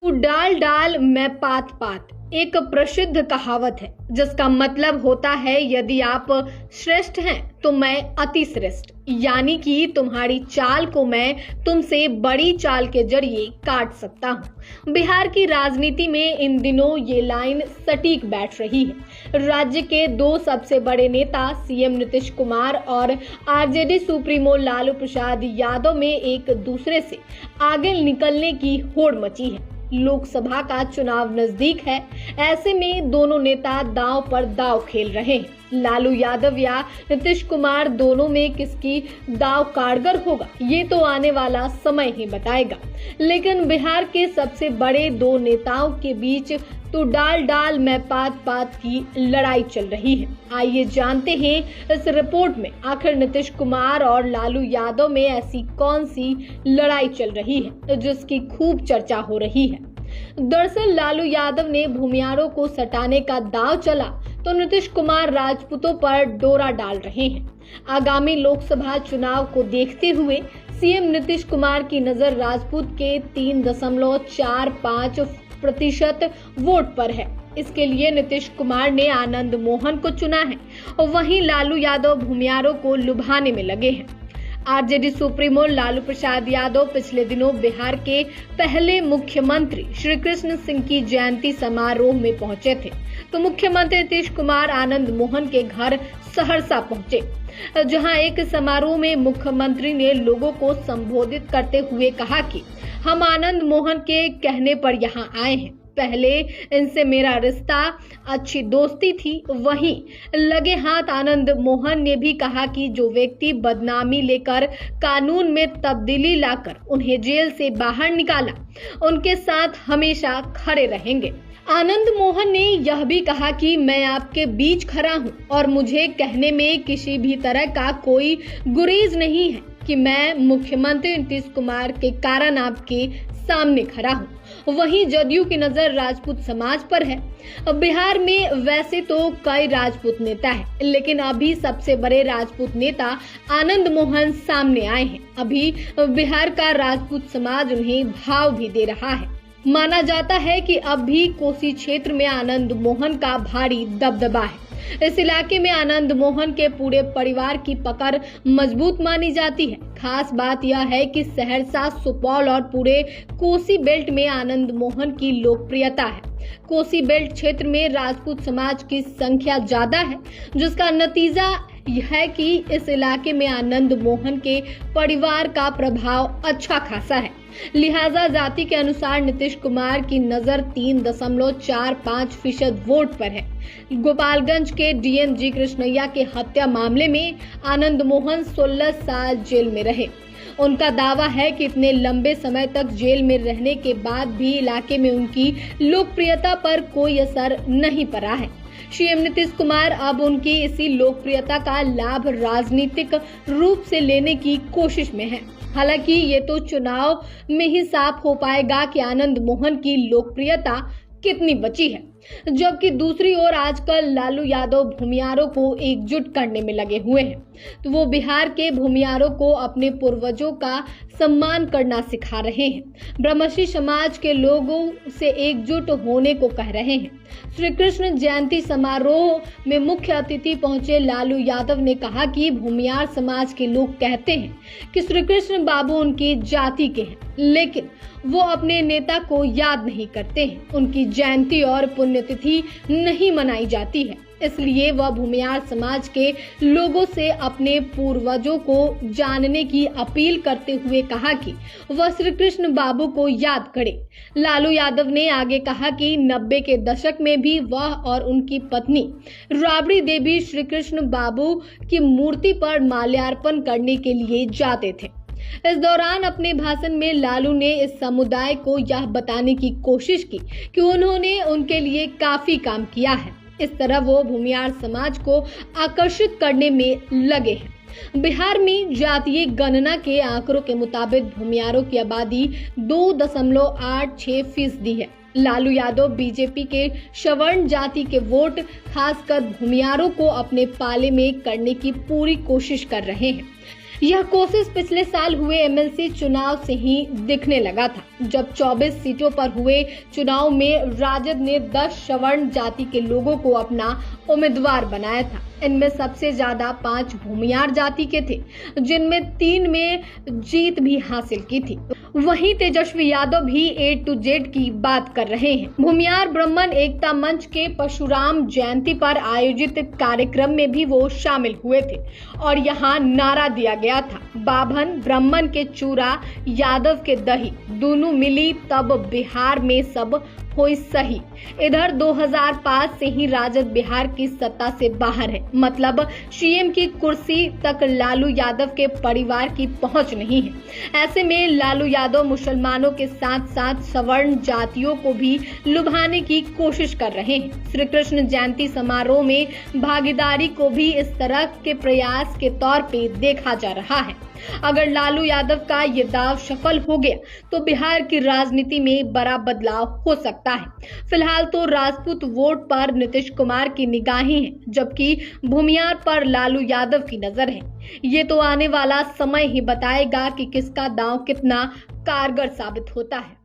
तू डाल डाल मैं पात पात एक प्रसिद्ध कहावत है जिसका मतलब होता है यदि आप श्रेष्ठ हैं तो मैं अति श्रेष्ठ, यानी कि तुम्हारी चाल को मैं तुमसे बड़ी चाल के जरिए काट सकता हूँ। बिहार की राजनीति में इन दिनों ये लाइन सटीक बैठ रही है। राज्य के दो सबसे बड़े नेता सीएम नीतीश कुमार और आरजेडी सुप्रीमो लालू प्रसाद यादव में एक दूसरे से आगे निकलने की होड़ मची है। लोकसभा का चुनाव नजदीक है, ऐसे में दोनों नेता दांव पर दांव खेल रहे हैं। लालू यादव या नीतीश कुमार दोनों में किसकी दांव कारगर होगा ये तो आने वाला समय ही बताएगा। लेकिन बिहार के सबसे बड़े दो नेताओं के बीच तो डाल डाल मैं पात पात की लड़ाई चल रही है। आइए जानते हैं इस रिपोर्ट में आखिर नीतीश कुमार और लालू यादव में ऐसी कौन सी लड़ाई चल रही है जिसकी खूब चर्चा हो रही है। दरअसल लालू यादव ने भूमियारों को सटाने का दांव चला तो नीतीश कुमार राजपूतों पर डोरा डाल रहे हैं। आगामी लोकसभा चुनाव को देखते हुए सीएम नीतीश कुमार की नजर राजपूत के 3.45% वोट पर है। इसके लिए नीतीश कुमार ने आनंद मोहन को चुना है और वहीं लालू यादव भूमियारों को लुभाने में लगे हैं। आरजेडी सुप्रीमो लालू प्रसाद यादव पिछले दिनों बिहार के पहले मुख्यमंत्री श्री कृष्ण सिंह की जयंती समारोह में पहुंचे थे, तो मुख्यमंत्री नीतीश कुमार आनंद मोहन के घर सहरसा पहुंचे, जहां एक समारोह में मुख्यमंत्री ने लोगों को संबोधित करते हुए कहा कि हम आनंद मोहन के कहने पर यहां आए हैं। पहले इनसे मेरा रिश्ता अच्छी दोस्ती थी। वहीं लगे हाथ आनंद मोहन ने भी कहा कि जो व्यक्ति बदनामी लेकर कानून में तब्दीली लाकर उन्हें जेल से बाहर निकाला, उनके साथ हमेशा खड़े रहेंगे। आनंद मोहन ने यह भी कहा कि मैं आपके बीच खड़ा हूं और मुझे कहने में किसी भी तरह का कोई गुरेज नहीं है कि मैं मुख्यमंत्री नीतीश कुमार के कारण आपके सामने खड़ा हूं। वहीं जदयू की नजर राजपूत समाज पर है। बिहार में वैसे तो कई राजपूत नेता हैं, लेकिन अभी सबसे बड़े राजपूत नेता आनंद मोहन सामने आए हैं। अभी बिहार का राजपूत समाज उन्हें भाव भी दे रहा है। माना जाता है कि अब भी कोसी क्षेत्र में आनंद मोहन का भारी दबदबा है। इस इलाके में आनंद मोहन के पूरे परिवार की पकड़ मजबूत मानी जाती है। खास बात यह है कि सहरसा, सुपौल और पूरे कोसी बेल्ट में आनंद मोहन की लोकप्रियता है। कोसी बेल्ट क्षेत्र में राजपूत समाज की संख्या ज्यादा है, जिसका नतीजा यह है कि इस इलाके में आनंद मोहन के परिवार का प्रभाव अच्छा खासा है। लिहाजा जाति के अनुसार नीतीश कुमार की नजर 3.45% वोट पर है। गोपालगंज के डीएम जी कृष्णैया के हत्या मामले में आनंद मोहन 16 साल जेल में रहे। उनका दावा है कि इतने लंबे समय तक जेल में रहने के बाद भी इलाके में उनकी लोकप्रियता पर कोई असर नहीं पड़ा है। सीएम नीतीश कुमार अब उनकी इसी लोकप्रियता का लाभ राजनीतिक रूप से लेने की कोशिश में है। हालांकि ये तो चुनाव में ही साफ हो पाएगा कि आनंद मोहन की लोकप्रियता कितनी बची है। जबकि दूसरी ओर आजकल लालू यादव भूमियारों को एकजुट करने में लगे हुए हैं, तो वो बिहार के भूमियारों को अपने पूर्वजों का सम्मान करना सिखा रहे हैं। ब्रह्मश्री समाज के लोगों से एकजुट होने को कह रहे हैं। श्री कृष्ण जयंती समारोह में मुख्य अतिथि पहुंचे लालू यादव ने कहा कि भूमियार समाज के लोग कहते हैं कि श्री कृष्ण बाबू उनकी जाति के हैं, लेकिन वो अपने नेता को याद नहीं करते हैं। उनकी जयंती और पुण्यतिथि नहीं मनाई जाती है, इसलिए वह भूमियार समाज के लोगों से अपने पूर्वजों को जानने की अपील करते हुए कहा कि वह श्री कृष्ण बाबू को याद करे। लालू यादव ने आगे कहा कि 90 के दशक में भी वह और उनकी पत्नी राबड़ी देवी श्री कृष्ण बाबू की मूर्ति पर माल्यार्पण करने के लिए जाते थे। इस दौरान अपने भाषण में लालू ने इस समुदाय को यह बताने की कोशिश की कि उन्होंने उनके लिए काफी काम किया है। इस तरह वो भूमियार समाज को आकर्षित करने में लगे हैं। बिहार में जातीय गणना के आंकड़ों के मुताबिक भूमियारों की आबादी 2.86% है। लालू यादव बीजेपी के सवर्ण जाति के वोट खासकर भूमियारों को अपने पाले में करने की पूरी कोशिश कर रहे हैं। यह कोशिश पिछले साल हुए एमएलसी चुनाव से ही दिखने लगा था। जब 24 सीटों पर हुए चुनाव में राजद ने 10 सवर्ण जाति के लोगों को अपना उम्मीदवार बनाया था। इनमें सबसे ज्यादा 5 भूमियार जाति के थे, जिनमें 3 में जीत भी हासिल की थी। वहीं तेजस्वी यादव भी A to Z की बात कर रहे हैं। भूमियार ब्राह्मण एकता मंच के परशुराम जयंती पर आयोजित कार्यक्रम में भी वो शामिल हुए थे और यहाँ नारा दिया गया था, बाभन ब्राह्मण के चूरा, यादव के दही, दोनों मिली तब बिहार में सब होई सही। इधर 2005 से ही राजद बिहार की सत्ता से बाहर है, मतलब सीएम की कुर्सी तक लालू यादव के परिवार की पहुंच नहीं है। ऐसे में लालू यादव मुसलमानों के साथ साथ सवर्ण जातियों को भी लुभाने की कोशिश कर रहे हैं। श्री कृष्ण जयंती समारोह में भागीदारी को भी इस तरह के प्रयास के तौर पे देखा जा रहा है। अगर लालू यादव का ये दाव सफल हो गया तो बिहार की राजनीति में बड़ा बदलाव हो सकता है। फिलहाल तो राजपूत वोट पर नीतीश कुमार की निगाहें हैं, जबकि भूमियार पर लालू यादव की नजर है। ये तो आने वाला समय ही बताएगा कि किसका दांव कितना कारगर साबित होता है।